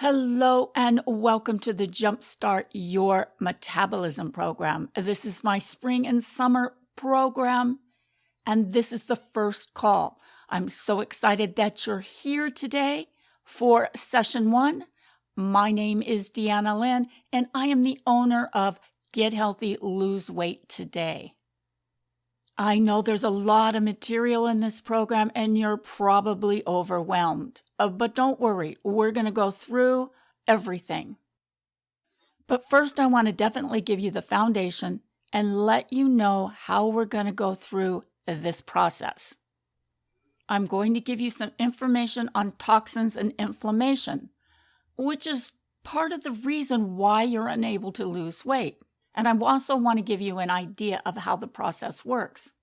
Hello and welcome to the Jumpstart Your Metabolism program. This is my spring and summer program, and this is the first call. I'm so excited that you're here today for session 1. My name is Deanna Lynn, and I am the owner of Get Healthy, Lose Weight Today. I know there's a lot of material in this program and you're probably overwhelmed. But don't worry, we're going to go through everything. But first, I want to definitely give you the foundation and let you know how we're going to go through this process. I'm going to give you some information on toxins and inflammation, which is part of the reason why you're unable to lose weight. And I also want to give you an idea of how the process works.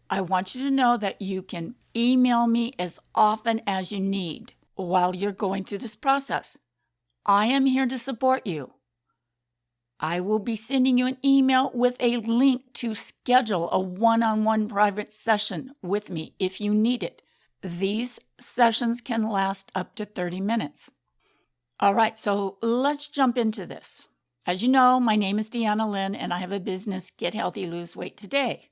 I want you to know that you can email me as often as you need while you're going through this process. I am here to support you. I will be sending you an email with a link to schedule a one-on-one private session with me if you need it. These sessions can last up to 30 minutes. All right, so let's jump into this. As you know, my name is Deanna Lynn, and I have a business, Get Healthy, Lose Weight Today.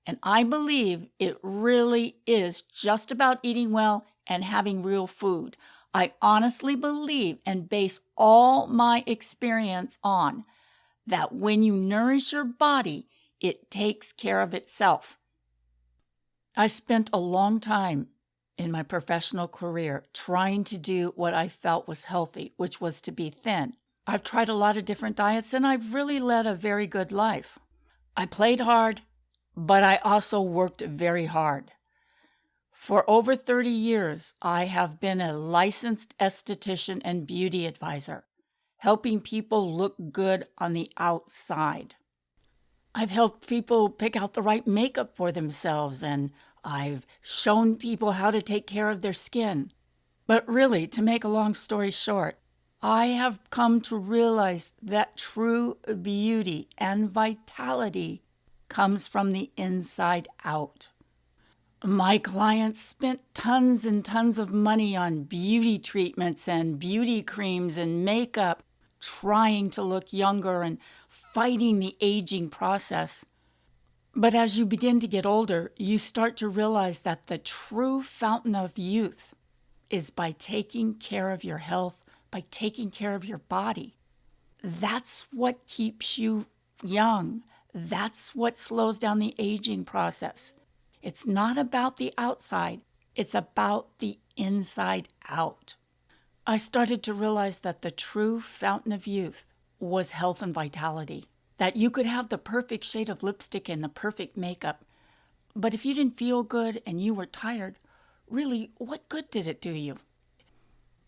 And I believe it really is just about eating well and having real food. I honestly believe and base all my experience on that when you nourish your body, it takes care of itself. I spent a long time in my professional career trying to do what I felt was healthy, which was to be thin. I've tried a lot of different diets, and I've really led a very good life. I played hard, but I also worked very hard. For over 30 years, I have been a licensed esthetician and beauty advisor, helping people look good on the outside. I've helped people pick out the right makeup for themselves, and I've shown people how to take care of their skin. But really, to make a long story short, I have come to realize that true beauty and vitality comes from the inside out. My clients spent tons and tons of money on beauty treatments and beauty creams and makeup, trying to look younger and fighting the aging process. But as you begin to get older, you start to realize that the true fountain of youth is by taking care of your health, by taking care of your body. That's what keeps you young. That's what slows down the aging process. It's not about the outside. It's about the inside out. I started to realize that the true fountain of youth was health and vitality. That you could have the perfect shade of lipstick and the perfect makeup, but if you didn't feel good and you were tired, really, what good did it do you?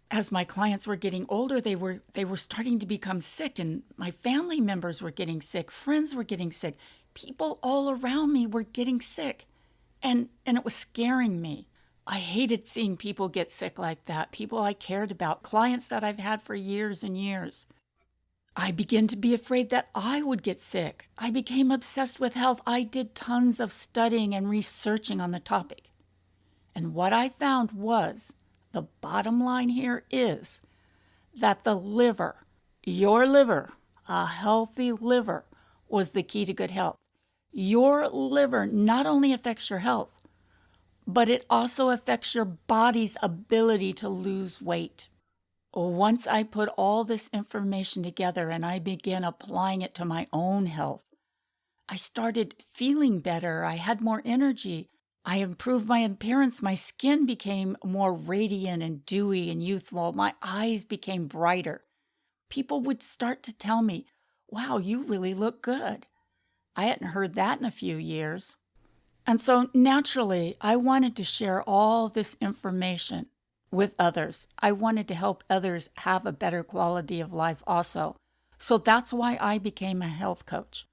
As my clients were getting older, they were starting to become sick, and my family members were getting sick, friends were getting sick, people all around me were getting sick, and it was scaring me. I hated seeing people get sick like that, people I cared about, clients that I've had for years and years. I began to be afraid that I would get sick. I became obsessed with health. I did tons of studying and researching on the topic. And what I found was, the bottom line here is that the liver, your liver, a healthy liver, was the key to good health. Your liver not only affects your health, but it also affects your body's ability to lose weight. Once I put all this information together and I began applying it to my own health, I started feeling better. I had more energy. I improved my appearance. My skin became more radiant and dewy and youthful. My eyes became brighter. People would start to tell me, "Wow, you really look good." I hadn't heard that in a few years. And so naturally, I wanted to share all this information with others. I wanted to help others have a better quality of life also. So that's why I became a health coach.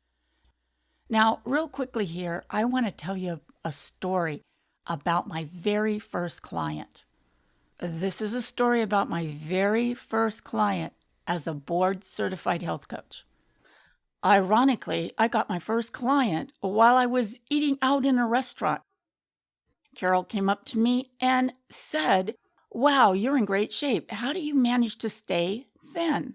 Now, real quickly here, I want to tell you a story about my very first client. This is a story about my very first client as a board-certified health coach. Ironically, I got my first client while I was eating out in a restaurant. Carol came up to me and said, Wow, you're in great shape. How do you manage to stay thin?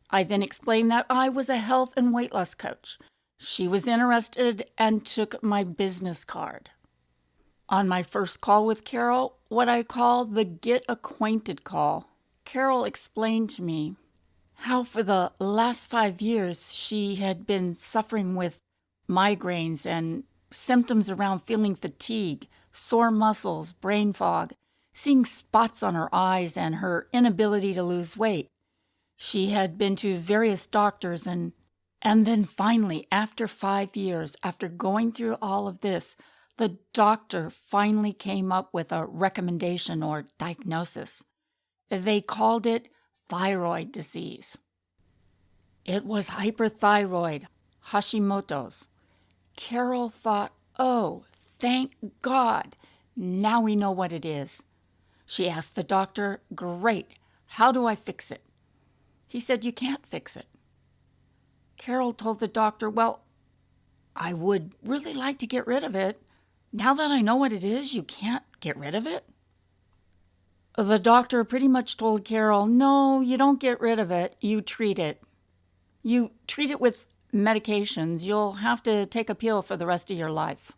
I then explained that I was a health and weight loss coach. She was interested and took my business card. On my first call with Carol, what I call the get acquainted call, Carol explained to me how for the last 5 years she had been suffering with migraines and symptoms around feeling fatigue, sore muscles, brain fog, seeing spots on her eyes, and her inability to lose weight. She had been to various doctors and then finally, after 5 years, after going through all of this, the doctor finally came up with a recommendation or diagnosis. They called it thyroid disease. It was hyperthyroid, Hashimoto's. Carol thought, oh, thank God, now we know what it is. She asked the doctor, great, how do I fix it? He said, you can't fix it. Carol told the doctor, well, I would really like to get rid of it. Now that I know what it is, you can't get rid of it? The doctor pretty much told Carol, no, you don't get rid of it, you treat it. You treat it with medications. You'll have to take a pill for the rest of your life.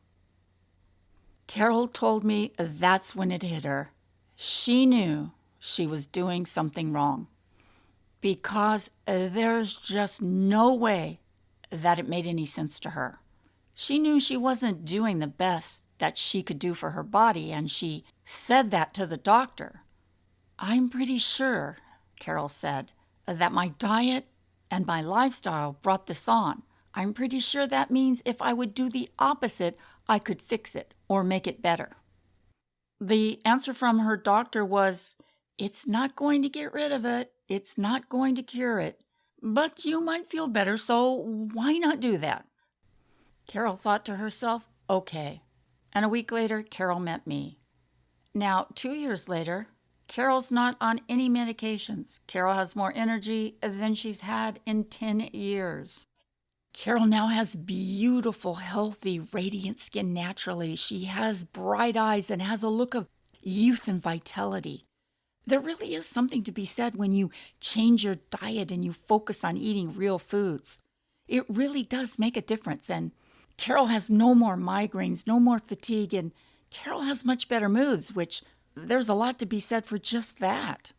Carol told me that's when it hit her. She knew she was doing something wrong because there's just no way that it made any sense to her. She knew she wasn't doing the best that she could do for her body, and she said that to the doctor. I'm pretty sure, Carol said, that my diet and my lifestyle brought this on. I'm pretty sure that means if I would do the opposite, I could fix it or make it better. The answer from her doctor was, it's not going to get rid of it. It's not going to cure it. But you might feel better, so why not do that? Carol thought to herself, okay. And a week later, Carol met me. Now, 2 years later, Carol's not on any medications. Carol has more energy than she's had in 10 years. Carol now has beautiful, healthy, radiant skin naturally. She has bright eyes and has a look of youth and vitality. There really is something to be said when you change your diet and you focus on eating real foods. It really does make a difference. And Carol has no more migraines, no more fatigue, and Carol has much better moods, which there's a lot to be said for just that.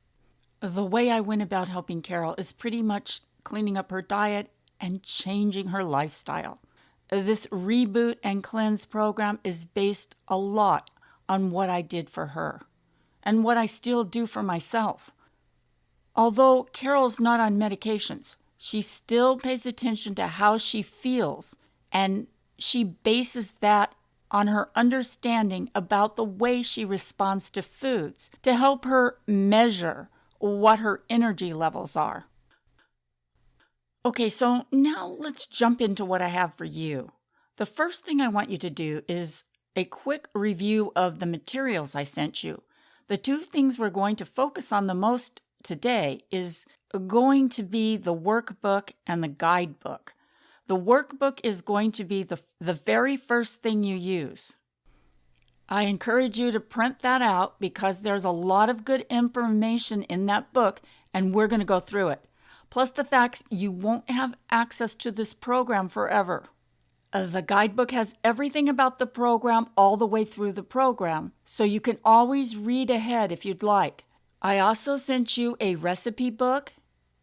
The way I went about helping Carol is pretty much cleaning up her diet and changing her lifestyle. This Reboot and Cleanse program is based a lot on what I did for her and what I still do for myself. Although Carol's not on medications, she still pays attention to how she feels, and she bases that on her understanding about the way she responds to foods to help her measure what her energy levels are. Okay, so now let's jump into what I have for you. The first thing I want you to do is a quick review of the materials I sent you. The two things we're going to focus on the most today is going to be the workbook and the guidebook. The workbook is going to be the very first thing you use. I encourage you to print that out because there's a lot of good information in that book, and we're going to go through it. Plus the fact you won't have access to this program forever. The guidebook has everything about the program all the way through the program, so you can always read ahead if you'd like. I also sent you a recipe book,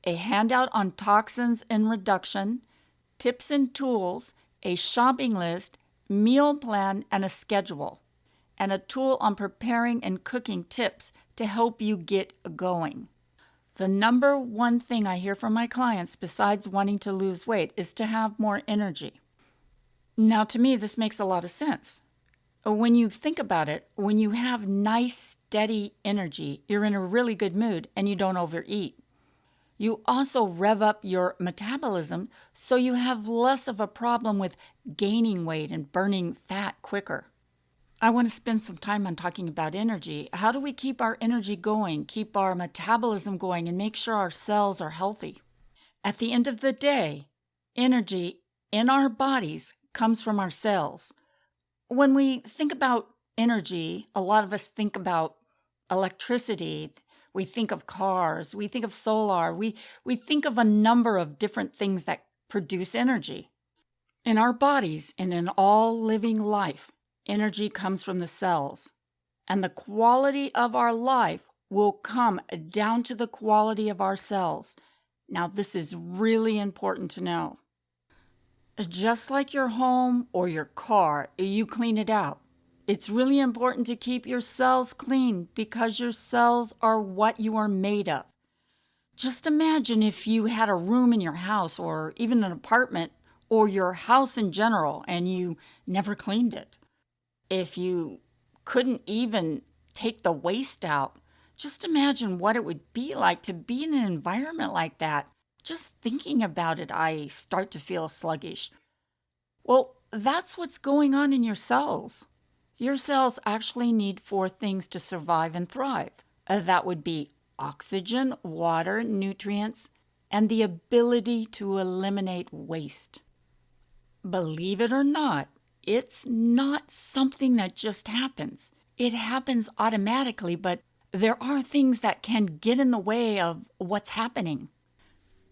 a handout on toxins and reduction, tips and tools, a shopping list, meal plan, and a schedule, and a tool on preparing and cooking tips to help you get going. The number one thing I hear from my clients besides wanting to lose weight is to have more energy. Now, to me, this makes a lot of sense. When you think about it, when you have nice, steady energy, you're in a really good mood and you don't overeat. You also rev up your metabolism so you have less of a problem with gaining weight and burning fat quicker. I want to spend some time on talking about energy. How do we keep our energy going, keep our metabolism going, and make sure our cells are healthy? At the end of the day, energy in our bodies comes from our cells. When we think about energy, a lot of us think about electricity. We think of cars. We think of solar. We think of a number of different things that produce energy. In our bodies and in all living life, energy comes from the cells. And the quality of our life will come down to the quality of our cells. Now, this is really important to know. Just like your home or your car, you clean it out. It's really important to keep your cells clean because your cells are what you are made of. Just imagine if you had a room in your house or even an apartment or your house in general and you never cleaned it. If you couldn't even take the waste out, just imagine what it would be like to be in an environment like that. Just thinking about it, I start to feel sluggish. Well, that's what's going on in your cells. Your cells actually need 4 things to survive and thrive. That would be oxygen, water, nutrients, and the ability to eliminate waste. Believe it or not, it's not something that just happens. It happens automatically, but there are things that can get in the way of what's happening.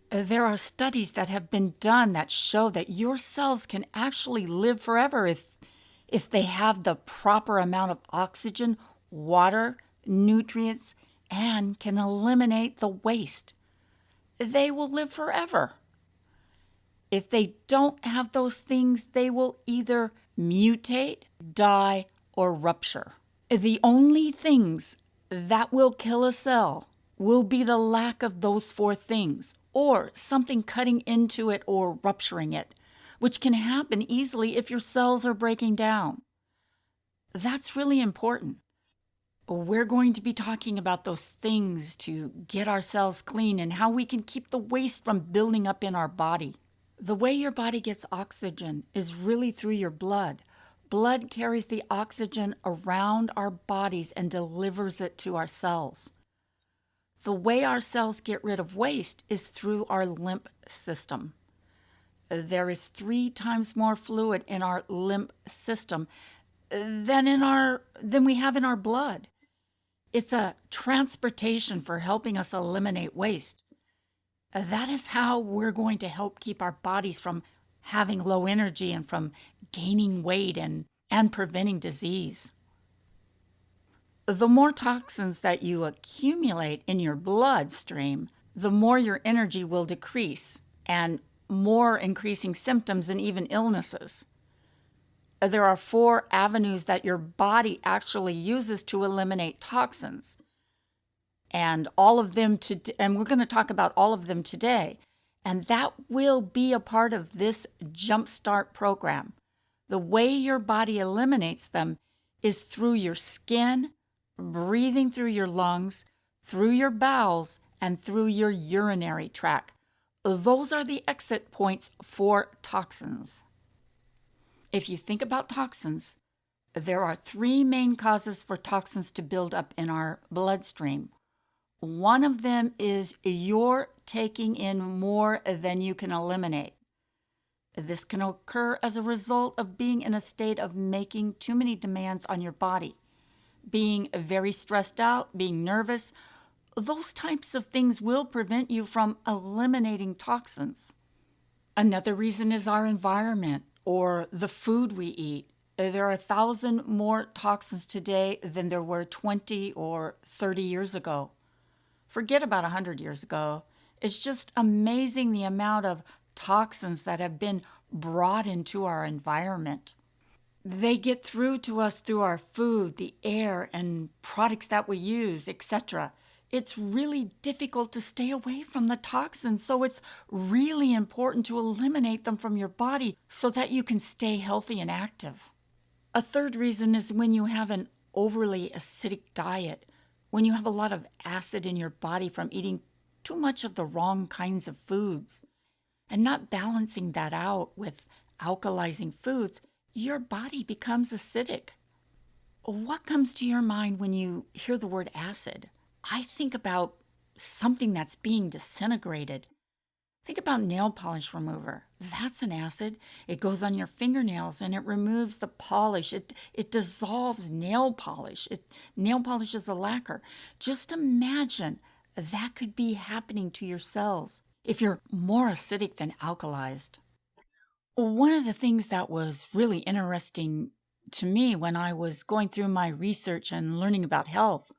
There are studies that have been done that show that your cells can actually live forever if they have the proper amount of oxygen, water, nutrients, and can eliminate the waste. They will live forever. If they don't have those things, they will either mutate, die, or rupture. The only things that will kill a cell will be the lack of those 4 things, or something cutting into it or rupturing it, which can happen easily if your cells are breaking down. That's really important. We're going to be talking about those things to get our cells clean and how we can keep the waste from building up in our body. The way your body gets oxygen is really through your blood. Blood carries the oxygen around our bodies and delivers it to our cells. The way our cells get rid of waste is through our lymph system. There is 3 times more fluid in our lymph system than we have in our blood. It's a transportation for helping us eliminate waste. That is how we're going to help keep our bodies from having low energy and from gaining weight and preventing disease. The more toxins that you accumulate in your bloodstream, the more your energy will decrease and more increasing symptoms and even illnesses. There are 4 avenues that your body actually uses to eliminate toxins. And all of them and we're going to talk about all of them today. And that will be a part of this Jumpstart program. The way your body eliminates them is through your skin, breathing through your lungs, through your bowels, and through your urinary tract. Those are the exit points for toxins. If you think about toxins, there are 3 main causes for toxins to build up in our bloodstream. One of them is you're taking in more than you can eliminate. This can occur as a result of being in a state of making too many demands on your body, being very stressed out, being nervous. Those types of things will prevent you from eliminating toxins. Another reason is our environment or the food we eat. There are 1,000 more toxins today than there were 20 or 30 years ago. Forget about 100 years ago. It's just amazing the amount of toxins that have been brought into our environment. They get through to us through our food, the air, and products that we use, etc. It's really difficult to stay away from the toxins, so it's really important to eliminate them from your body so that you can stay healthy and active. A third reason is when you have an overly acidic diet, when you have a lot of acid in your body from eating too much of the wrong kinds of foods and not balancing that out with alkalizing foods, your body becomes acidic. What comes to your mind when you hear the word acid? I think about something that's being disintegrated. Think about nail polish remover. That's an acid. It goes on your fingernails and it removes the polish. It dissolves nail polish. Nail polish is a lacquer. Just imagine that could be happening to your cells if you're more acidic than alkalized. One of the things that was really interesting to me when I was going through my research and learning about health,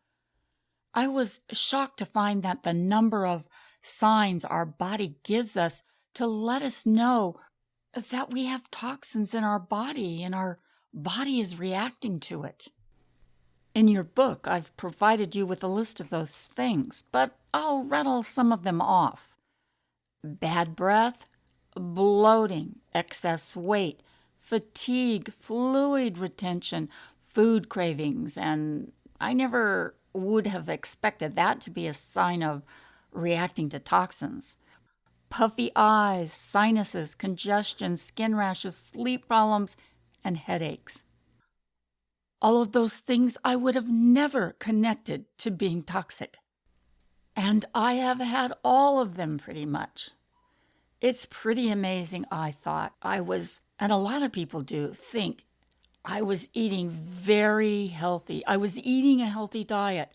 I was shocked to find that the number of signs our body gives us to let us know that we have toxins in our body and our body is reacting to it. In your book, I've provided you with a list of those things, but I'll rattle some of them off. Bad breath, bloating, excess weight, fatigue, fluid retention, food cravings, and I never would have expected that to be a sign of reacting to toxins. Puffy eyes, sinuses, congestion, skin rashes, sleep problems, and headaches. All of those things I would have never connected to being toxic. And I have had all of them pretty much. It's pretty amazing, I thought. And a lot of people do, think I was eating very healthy. I was eating a healthy diet.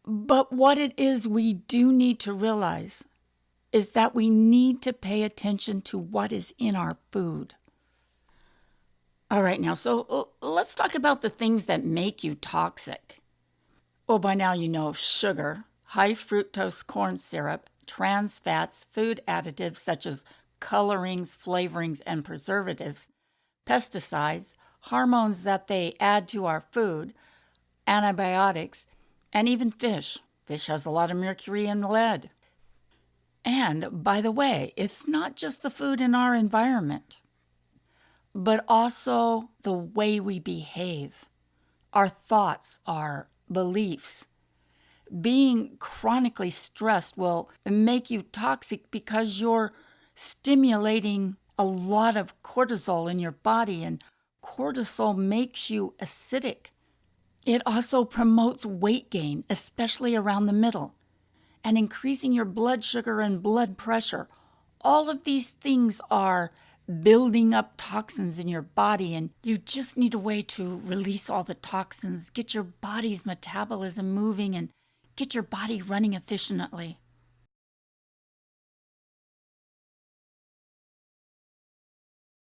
But what it is we do need to realize is that we need to pay attention to what is in our food. All right, now, so let's talk about the things that make you toxic. Well, by now you know sugar, high fructose corn syrup, trans fats, food additives such as colorings, flavorings, and preservatives, pesticides, hormones that they add to our food, antibiotics, and even fish. Fish has a lot of mercury and lead. And, by the way, it's not just the food in our environment, but also the way we behave, our thoughts, our beliefs. Being chronically stressed will make you toxic because you're stimulating a lot of cortisol in your body, and cortisol makes you acidic. It also promotes weight gain, especially around the middle, and increasing your blood sugar and blood pressure. All of these things are building up toxins in your body, and you just need a way to release all the toxins, get your body's metabolism moving, and get your body running efficiently.